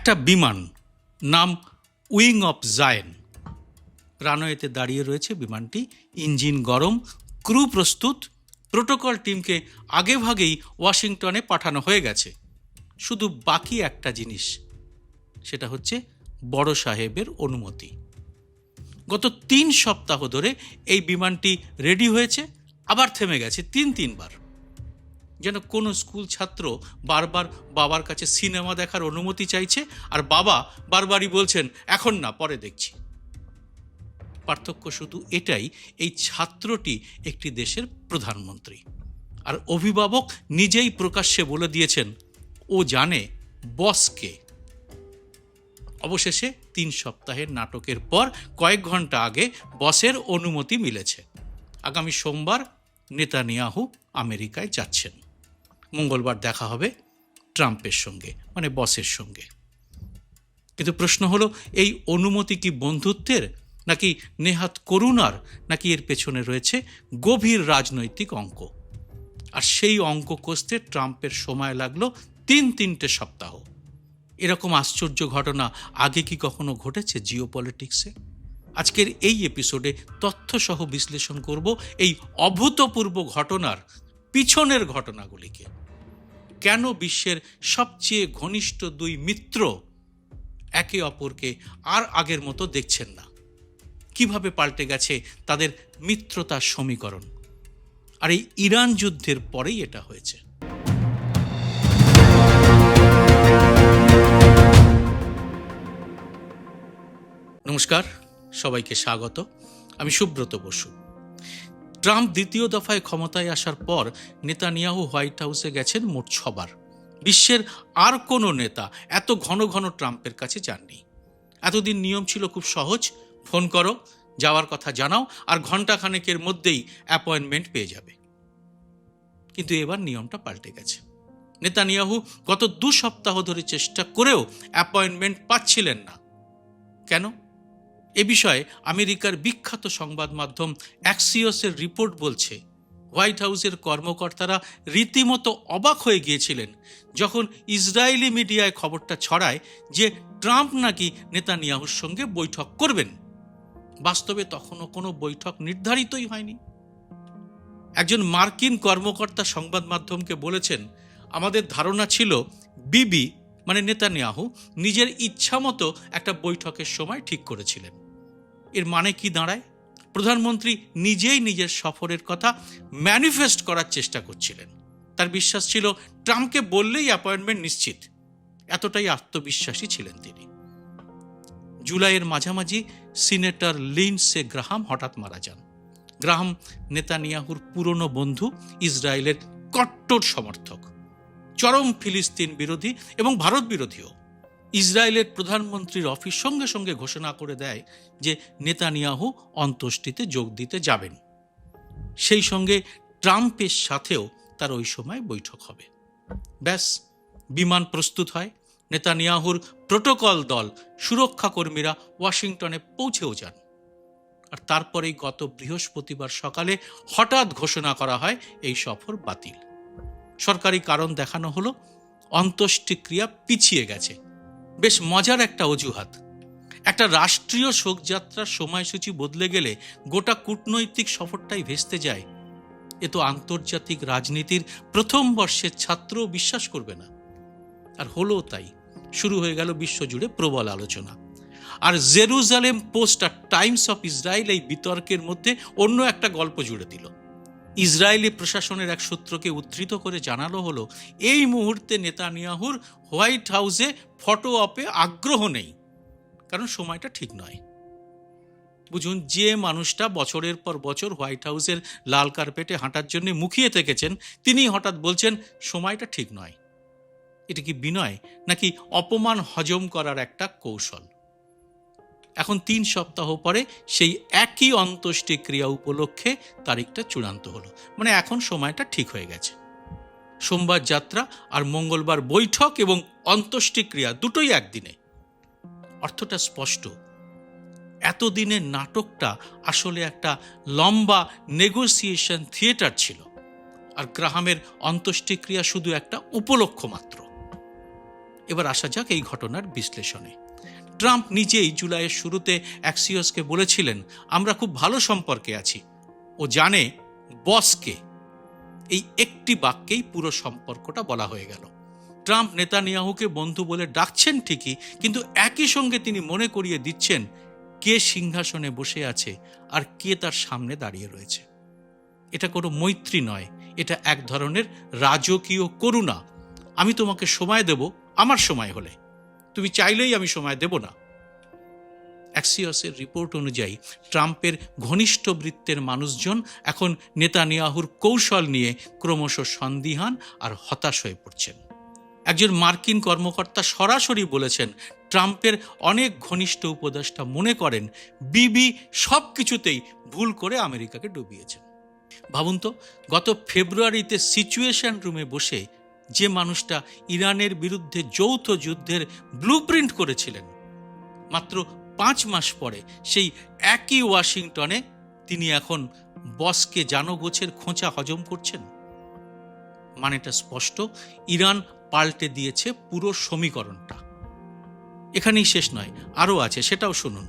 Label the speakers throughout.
Speaker 1: একটা বিমান নাম উইং অফ জায়েন রানওয়েতে দাঁড়িয়ে রয়েছে। বিমানটি ইঞ্জিন গরম, ক্রু প্রস্তুত, প্রোটোকল টিমকে আগেভাগেই ওয়াশিংটনে পাঠানো হয়ে গেছে। শুধু বাকি একটা জিনিস, সেটা হচ্ছে বড় সাহেবের অনুমতি। গত 3 সপ্তাহ ধরে এই বিমানটি রেডি হয়েছে, আবার থেমে গেছে তিনবার। যেন কোনো স্কুল ছাত্র বারবার বাবার কাছে সিনেমা দেখার অনুমতি চাইছে, আর বাবা বারবারই বলছেন এখন না, পরে দেখছি। পার্থক্য শুধু এটাই, এই ছাত্রটি একটি দেশের প্রধানমন্ত্রী, আর অভিভাবক নিজেই প্রকাশ্যে বলে দিয়েছেন ও জানে বসকে। অবশেষে 3 সপ্তাহের নাটকের পর কয়েক ঘন্টা আগে বসের অনুমতি মিলেছে। আগামী সোমবার নেতানিয়াহু আমেরিকায় যাচ্ছেন। মঙ্গলবার দেখা হবে ট্রাম্পের সঙ্গে, মানে বসের সঙ্গে। কিন্তু প্রশ্ন হলো, এই অনুমতি কি বন্ধুত্বের, নাকি নেহাত করুণার, নাকি এর পেছনে রয়েছে গভীর রাজনৈতিক অঙ্ক? আর সেই অঙ্ক কষতে ট্রাম্পের সময় লাগলো 3 সপ্তাহ। এরকম আশ্চর্য ঘটনা আগে কি কখনো ঘটেছে জিওপলিটিক্সে? আজকের এই এপিসোডে তথ্যসহ বিশ্লেষণ করব এই অভূতপূর্ব ঘটনার পিছনের ঘটনাগুলিকে। কেন বিশ্বের সবচেয়ে ঘনিষ্ঠ 2 মিত্র একে অপরকে আর আগের মতো দেখছেন না? কিভাবে পাল্টে গেছে তাদের মিত্রতার সমীকরণ? আর এই ইরান যুদ্ধের পরেই এটা হয়েছে। নমস্কার, সবাইকে স্বাগত। আমি সুব্রত বসু। ট্রাম্প দ্বিতীয় দফায় ক্ষমতায় আসার পর নেতানিয়াহু হোয়াইট হাউসে গেছেন মোট 6 বার। বিশ্বের আর কোনো নেতা এত ঘন ঘন ট্রাম্পের কাছে যাননি। এতদিন নিয়ম ছিল খুব সহজ, ফোন করো, যাওয়ার কথা জানাও, আর ঘণ্টাখানেকের মধ্যেই অ্যাপয়েন্টমেন্ট পেয়ে যাবে। কিন্তু এবার নিয়মটা পাল্টে গেছে। নেতানিয়াহু গত 2 সপ্তাহ ধরে চেষ্টা করেও অ্যাপয়েন্টমেন্ট পাচ্ছিলেন না। কেন? এ বিষয়ে আমেরিকার বিখ্যাত সংবাদ মাধ্যম অ্যাক্সিওসের রিপোর্ট বলছে, হোয়াইট হাউসের কর্মকর্তারা রীতিমতো অবাক হয়ে গিয়েছিলেন যখন ইসরায়েলি মিডিয়ায় খবরটা ছড়ায় যে ট্রাম্প নাকি নেতানিয়াহুর সঙ্গে বৈঠক করবেন। বাস্তবে তখনও কোনো বৈঠক নির্ধারিতই হয়নি। একজন মার্কিন কর্মকর্তা সংবাদ মাধ্যমকে বলেছেন, আমাদের ধারণা ছিল বিবি মানে নেতানিয়াহু নিজের ইচ্ছা মতো একটা বৈঠকের সময় ঠিক করেছিলেন। এর মানে কি দাঁড়ায়? প্রধানমন্ত্রী নিজেই নিজের সফরের কথা ম্যানিফেস্ট করার চেষ্টা করছিলেন। তার বিশ্বাস ছিল ট্রাম্পকে বললেই অ্যাপয়েন্টমেন্ট নিশ্চিত। এতটাই আত্মবিশ্বাসী ছিলেন তিনি। জুলাইয়ের মাঝামাঝি সিনেটর লিন্ডসে গ্রাহাম হঠাৎ মারা যান। গ্রাহাম নেতানিয়াহুর পুরনো বন্ধু, ইসরায়েলের কট্টর সমর্থক, চরম ফিলিস্তিন বিরোধী এবং ভারত বিরোধীও। ইসরায়েলের প্রধানমন্ত্রীর অফিস সঙ্গে সঙ্গে ঘোষণা করে দেয় যে নেতানিয়াহু অন্ত্যেষ্টিতে যোগ দিতে যাবেন। সেই সঙ্গে ট্রাম্পের সাথেও তার ওই সময় বৈঠক হবে। ব্যাস, বিমান প্রস্তুত হয়। নেতানিয়াহুর প্রোটোকল দল, সুরক্ষাকর্মীরা ওয়াশিংটনে পৌঁছেও যান। আর তারপরেই গত বৃহস্পতিবার সকালে হঠাৎ ঘোষণা করা হয় এই সফর বাতিল। সরকারি কারণ দেখানো হলো অন্ত্যেষ্টিক্রিয়া পিছিয়ে গেছে। বেশ মজার একটা অজুহাত। একটা রাষ্ট্রীয় শোকযাত্রার সময়সূচি বদলে গেলে গোটা কূটনৈতিক সফরটাই ভেস্তে যায়। এ তো আন্তর্জাতিক রাজনীতির প্রথম বর্ষের ছাত্রও বিশ্বাস করবে না। আর হলো তাই। শুরু হয়ে গেল বিশ্বজুড়ে প্রবল আলোচনা। আর জেরুজালেম পোস্ট আর টাইমস অফ ইসরায়েল এই বিতর্কের মধ্যে অন্য একটা গল্প জুড়ে দিল। ইসরায়েলি প্রশাসনের এক সূত্রকে উদ্ধৃত করে জানানো হলো, এই মুহূর্তে নেতানিয়াহুর হোয়াইট হাউসে ফটো অপে আগ্রহ নেই, কারণ সময়টা ঠিক নয়। বুঝুন, যে মানুষটা বছরের পর বছর হোয়াইট হাউসের লাল কার্পেটে হাঁটার জন্য মুখিয়ে থেকেছেন, তিনি হঠাৎ বলছেন সময়টা ঠিক নয়। এটা কি বিনয়, নাকি অপমান হজম করার একটা কৌশল? এখন 3 সপ্তাহ পরে সেই একই অন্ত্যেষ্টিক্রিয়া উপলক্ষে তারিখটা চূড়ান্ত হলো, মানে এখন সময়টা ঠিক হয়ে গেছে। সোমবার যাত্রা আর মঙ্গলবার বৈঠক এবং অন্ত্যেষ্টিক্রিয়া দুটোই একদিনে। অর্থটা স্পষ্ট। এতদিনের নাটকটা আসলে একটা লম্বা নেগোসিয়েশন থিয়েটার ছিল, আর গ্রাহামের অন্ত্যেষ্টিক্রিয়া শুধু একটা উপলক্ষ মাত্র। এবার আসা যাক এই ঘটনার বিশ্লেষণে। ট্রাম্প নিজেই জুলাইয়ের শুরুতে অ্যাক্সিওসকে বলেছিলেন, আমরা খুব ভালো সম্পর্কে আছি। ও জানে বসকে। এই একটি বাক্যেই পুরো সম্পর্কটা বলা হয়ে গেল। ট্রাম্প নেতানিয়াহুকে বন্ধু বলে ডাকছেন ঠিকই, কিন্তু একই সঙ্গে তিনি মনে করিয়ে দিচ্ছেন কে সিংহাসনে বসে আছে আর কে তার সামনে দাঁড়িয়ে রয়েছে। এটা কোনো মৈত্রী নয়, এটা এক ধরনের রাজকীয় করুণা। আমি তোমাকে সময় দেব আমার সময় হলে, তুমি চাইলেই আমি সময় দেব না। অ্যাক্সিওসের রিপোর্ট অনুযায়ী ট্রাম্পের ঘনিষ্ঠ বৃত্তের মানুষজন এখন নেতানিয়াহুর কৌশল নিয়ে ক্রমশ সন্দিহান আর হতাশ হয়ে পড়ছেন। একজন মার্কিন কর্মকর্তা সরাসরি বলেছেন, ট্রাম্পের অনেক ঘনিষ্ঠ উপদেষ্টা মনে করেন বিবি সব কিছুতেই ভুল করে আমেরিকাকে ডুবিয়েছেন। ভাবুন তো, গত ফেব্রুয়ারিতে সিচুয়েশন রুমে বসে যে মানুষটা ইরানের বিরুদ্ধে যৌথ যুদ্ধের ব্লুপ্রিন্ট করেছিলেন, মাত্র 5 মাস পরে সেই একই ওয়াশিংটনে তিনি এখন বসকে জানগোছের খোঁচা হজম করছেন। মানেটা স্পষ্ট, ইরান পাল্টে দিয়েছে পুরো সমীকরণটা। এখানেই শেষ নয়, আরও আছে, সেটাও শুনুন।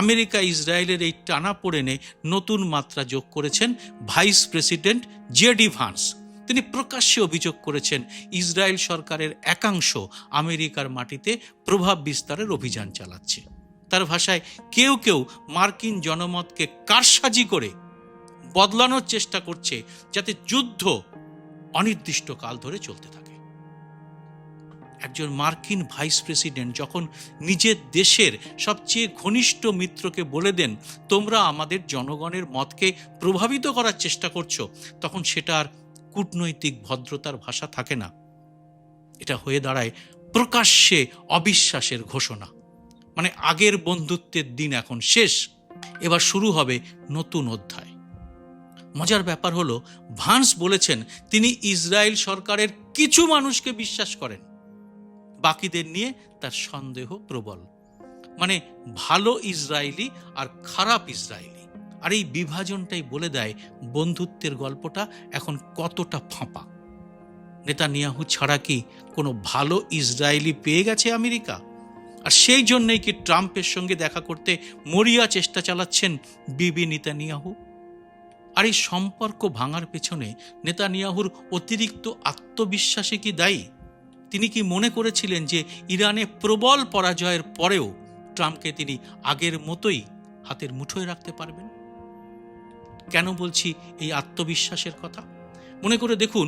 Speaker 1: আমেরিকা ইসরায়েলের এই টানাপোড়েনে নতুন মাত্রা যোগ করেছেন ভাইস প্রেসিডেন্ট জেডি ভান্স। তিনি প্রকাশ্যে অভিযোগ করেছেন ইসরায়েল সরকারের একাংশ আমেরিকার মাটিতে প্রভাব বিস্তারের অভিযান চালাচ্ছে। তার ভাষায়, কেউ কেউ মার্কিন জনমতকে কারসাজি করে বদলানোর চেষ্টা করছে যাতে যুদ্ধ অনির্দিষ্টকাল ধরে চলতে থাকে। একজন মার্কিন ভাইস প্রেসিডেন্ট যখন নিজের দেশের সবচেয়ে ঘনিষ্ঠ মিত্রকে বলে দেন, তোমরা আমাদের জনগণের মতকে প্রভাবিত করার চেষ্টা করছো, তখন সেটা আর কূটনৈতিক ভদ্রতার ভাষা থাকে না। এটা হয়ে দাঁড়ায় প্রকাশ্যে অবিশ্বাসের ঘোষণা। মানে আগের বন্ধুত্বের দিন এখন শেষ, এবার শুরু হবে নতুন অধ্যায়। মজার ব্যাপার হলো, ভান্স বলেছেন তিনি ইসরায়েল সরকারের কিছু মানুষকে বিশ্বাস করেন, বাকিদের নিয়ে তার সন্দেহ প্রবল। মানে ভালো ইসরায়েলি আর খারাপ ইসরায়েলি। আর এই বিভাজনটাই বলে দেয় বন্ধুত্বের গল্পটা এখন কতটা ফাঁপা। নেতানিয়াহু ছাড়া কি কোনো ভালো ইসরায়েলি পেয়ে গেছে আমেরিকা? আর সেই জন্যই কি ট্রাম্পের সঙ্গে দেখা করতে মরিয়া চেষ্টা চালাচ্ছেন বিবি নেতানিয়াহু? আর এই সম্পর্ক ভাঙার পেছনে নেতানিয়াহুর অতিরিক্ত আত্মবিশ্বাসে কি দায়ী? তিনি কি মনে করেছিলেন যে ইরানে প্রবল পরাজয়ের পরেও ট্রাম্পকে তিনি আগের মতোই হাতের মুঠোয় রাখতে পারবেন? কেন বলছি এই আত্মবিশ্বাসের কথা? মনে করে দেখুন,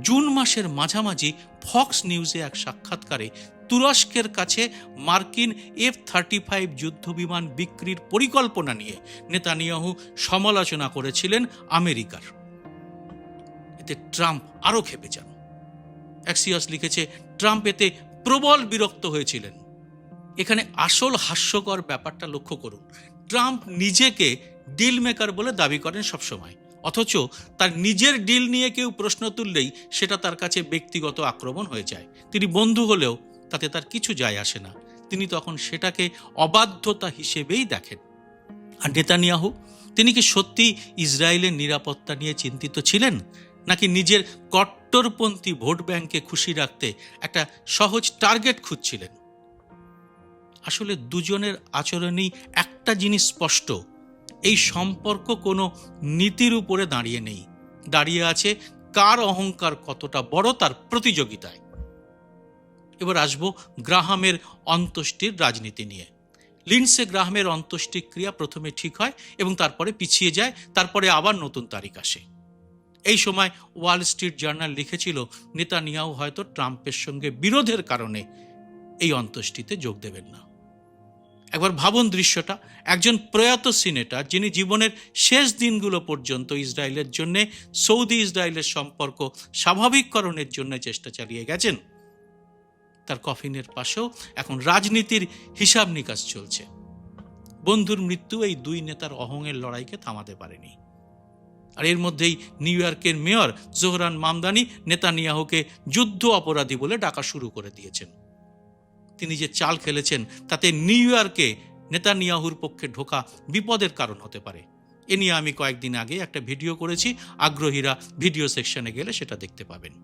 Speaker 1: জুন মাসের মাঝামাঝি ফক্স নিউজে এক সাক্ষাৎকারে তুরস্কের কাছে মার্কিন F-35 যুদ্ধবিমান বিক্রির পরিকল্পনা নিয়ে নেতানিয়াহু সমালোচনা করেছিলেন আমেরিকার। এতে ট্রাম্প আরও ক্ষেপে যান। অ্যাক্সিওস লিখেছে, ট্রাম্প এতে প্রবল বিরক্ত হয়েছিলেন। এখানে আসল হাস্যকর ব্যাপারটা লক্ষ্য করুন। ট্রাম্প নিজেকে ডিল মেকার বলে দাবি করেন সবসময়, অথচ তার নিজের ডিল নিয়ে কেউ প্রশ্ন তুললেই সেটা তার কাছে ব্যক্তিগত আক্রমণ হয়ে যায়। তিনি বন্ধু হলেও তাতে তার কিছু যায় আসে না, তিনি তখন সেটাকে অবাধ্যতা হিসেবেই দেখেন। আর নেতানিয়াহু, তিনি কি সত্যি ইসরায়েলের নিরাপত্তা নিয়ে চিন্তিত ছিলেন, নাকি নিজের কট্টরপন্থী ভোট ব্যাংকে খুশি রাখতে একটা সহজ টার্গেট খুঁজছিলেন? আসলে দুজনের আচরণেই একটা জিনিস স্পষ্ট, এই সম্পর্ক কোনো নীতির উপরে দাঁড়িয়ে নেই, দাঁড়িয়ে আছে কার অহংকার কতটা বড় তার প্রতিযোগিতায়। এবার আসবো গ্রাহামের অন্ত্যেষ্টির রাজনীতি নিয়ে। লিন্ডসে গ্রাহামের অন্ত্যেষ্টিক্রিয়া প্রথমে ঠিক হয় এবং তারপরে পিছিয়ে যায়, তারপরে আবার নতুন তারিখ আসে। এই সময় ওয়াল স্ট্রিট জার্নাল লিখেছিল, নেতানিয়াহু হয়তো ট্রাম্পের সঙ্গে বিরোধের কারণে এই অন্ত্যেষ্টিতে যোগ দেবেন না। একবার ভাবুন দৃশ্যটা, একজন প্রয়াত সিনেটর যিনি জীবনের শেষ দিনগুলো পর্যন্ত ইসরায়েলের জন্য সৌদি ইসরায়েলের সম্পর্ক স্বাভাবিককরণের জন্য চেষ্টা চালিয়ে গেছেন, তার কফিনের পাশেও এখন রাজনীতির হিসাব নিকাশ চলছে। বন্ধুর মৃত্যু এই দুই নেতার অহংয়ের লড়াইকে থামাতে পারেনি। আর এর মধ্যেই নিউ ইয়র্কের মেয়র জোহরান মামদানি নেতানিয়াহুকে যুদ্ধ অপরাধী বলে ডাকা শুরু করে দিয়েছেন। তিনি যে চাল খেলেছেন তাতে নিউ ইয়র্কে নেতানিয়াহুর পক্ষে ঢোকা বিপদের কারণ হতে পারে। এ নিয়ে আমি কয়েকদিন আগে একটা ভিডিও করেছি, আগ্রহীরা ভিডিও সেকশনে গেলে সেটা দেখতে পাবেন।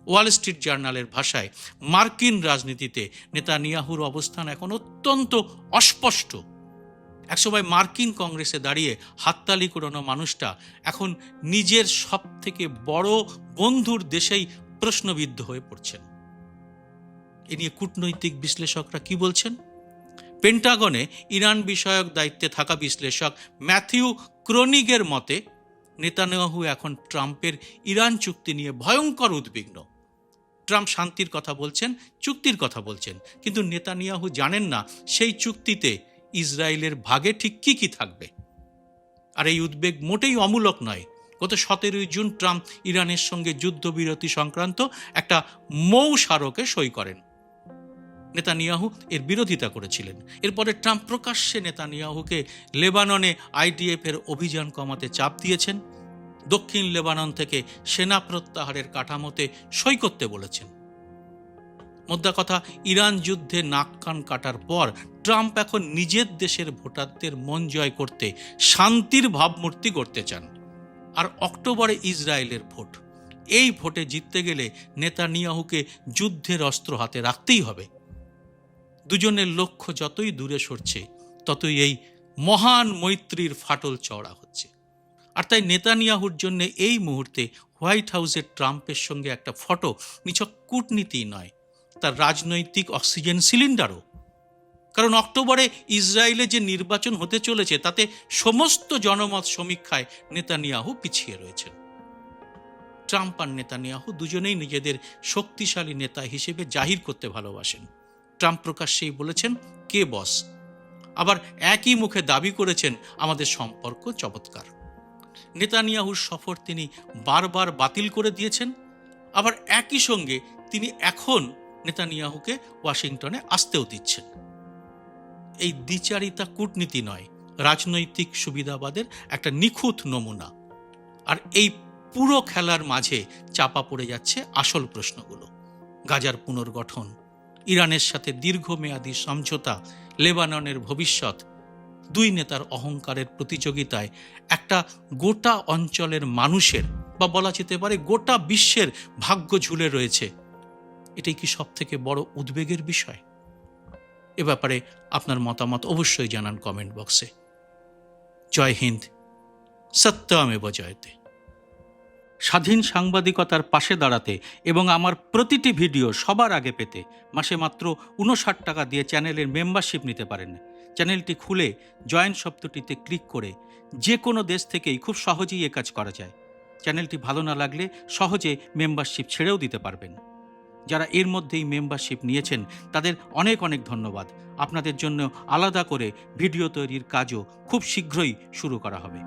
Speaker 1: ওয়াল স্ট্রিট জার্নালের ভাষায় মার্কিন রাজনীতিতে নেতানিয়াহুর অবস্থান এখন অত্যন্ত অস্পষ্ট। একসময় মার্কিন কংগ্রেসে দাঁড়িয়ে হাততালি কুড়ানো মানুষটা এখন নিজের সব থেকে বড় বন্ধুর দেশেই প্রশ্নবিদ্ধ হয়ে পড়ছেন। এ নিয়ে কূটনৈতিক বিশ্লেষকরা কি বলছেন? পেন্টাগনে ইরান বিষয়ক দায়িত্বে থাকা বিশ্লেষক ম্যাথিউ ক্রোনিগের মতে নেতানিয়াহু এখন ট্রাম্পের ইরান চুক্তি নিয়ে ভয়ঙ্কর উদ্বিগ্ন। ট্রাম্প শান্তির কথা বলছেন, চুক্তির কথা বলছেন, কিন্তু নেতানিয়াহু জানেন না সেই চুক্তিতে ইসরায়েলের ভাগে ঠিক কি কি থাকবে। আর এই উদ্বেগ মোটেই অমূলক নয়। গত 17 জুন ট্রাম্প ইরানের সঙ্গে যুদ্ধবিরতি সংক্রান্ত একটা মৌ স্মারকে সই করেন। নেতানিয়াহু এর বিরোধিতা করেছিলেন। এরপরে ট্রাম্প প্রকাশ্যে নেতানিয়াহুকে লেবাননে আইডিএফ এর অভিযান কমাতে চাপ দিয়েছেন। দক্ষিণ লেবানন থেকে সেনা প্রত্যাহারের কাঠামোতে সই করতে বলেছেন। মোদ্দা কথা, ইরান যুদ্ধে নাক কান কাটার পর ট্রাম্প এখন নিজের দেশের ভোটারদের মন জয় করতে শান্তির ভাবমূর্তি গড়তে চান। আর অক্টোবরে ইসরায়েলের ভোট, এই ভোটে জিততে গেলে নেতানিয়াহুকে যুদ্ধের অস্ত্র হাতে রাখতেই হবে। দুজনের লক্ষ্য যতই দূরে সরছে ততই এই মহান মৈত্রীর ফাটল চওড়া হচ্ছে। আর তাই নেতানিয়াহুর জন্য এই মুহূর্তে হোয়াইট হাউসের ট্রাম্পের সঙ্গে একটা ফটো নিছক কূটনীতি নয়, তার রাজনৈতিক অক্সিজেন সিলিন্ডারও। কারণ অক্টোবরে ইসরায়েলে যে নির্বাচন হতে চলেছে তাতে সমস্ত জনমত সমীক্ষায় নেতানিয়াহু পিছিয়ে রয়েছেন। ট্রাম্প আর নেতানিয়াহু দুজনেই নিজেদের শক্তিশালী নেতা হিসেবে জাহির করতে ভালোবাসেন। ট্রাম্প প্রকাশ্যেই বলেছেন কে বস, আবার একই মুখে দাবি করেছেন আমাদের সম্পর্ক চমৎকার। নেতানিয়াহুর সফর তিনি বারবার বাতিল করে দিয়েছেন, আবার একই সঙ্গে তিনি এখন নেতানিয়াহুকে ওয়াশিংটনে আসতেও দিচ্ছেন। এই দ্বিচারিতা কূটনীতি নয়, রাজনৈতিক সুবিধাবাদের একটা নিখুঁত নমুনা। আর এই পুরো খেলার মাঝে চাপা পড়ে যাচ্ছে আসল প্রশ্নগুলো: গাজার পুনর্গঠন, ইরানের সাথে দীর্ঘমেয়াদী সমঝোতা, লেবাননের ভবিষ্যৎ। দুই নেতার অহংকারের প্রতিযোগিতায় একটা গোটা অঞ্চলের মানুষের, বা বলা যেতে পারে গোটা বিশ্বের ভাগ্য ঝুলে রয়েছে। এটাই কি সব থেকে বড় উদ্বেগের বিষয়? এ ব্যাপারে আপনার মতামত অবশ্যই জানান কমেন্ট বক্সে। জয় হিন্দ, সত্যমেব জয়তে। স্বাধীন সাংবাদিকতার পাশে দাঁড়াতে এবং আমার প্রতিটি ভিডিও সবার আগে পেতে মাসে মাত্র 59 টাকা দিয়ে চ্যানেলের মেম্বারশিপ নিতে পারেন। চ্যানেলটি খুলে জয়েন শব্দটিতে ক্লিক করে যে কোনো দেশ থেকেই খুব সহজেই এ কাজ করা যায়। চ্যানেলটি ভালো না লাগলে সহজে মেম্বারশিপ ছেড়েও দিতে পারবেন। যারা এর মধ্যেই মেম্বারশিপ নিয়েছেন তাদের অনেক অনেক ধন্যবাদ। আপনাদের জন্য আলাদা করে ভিডিও তৈরির কাজও খুব শীঘ্রই শুরু করা হবে।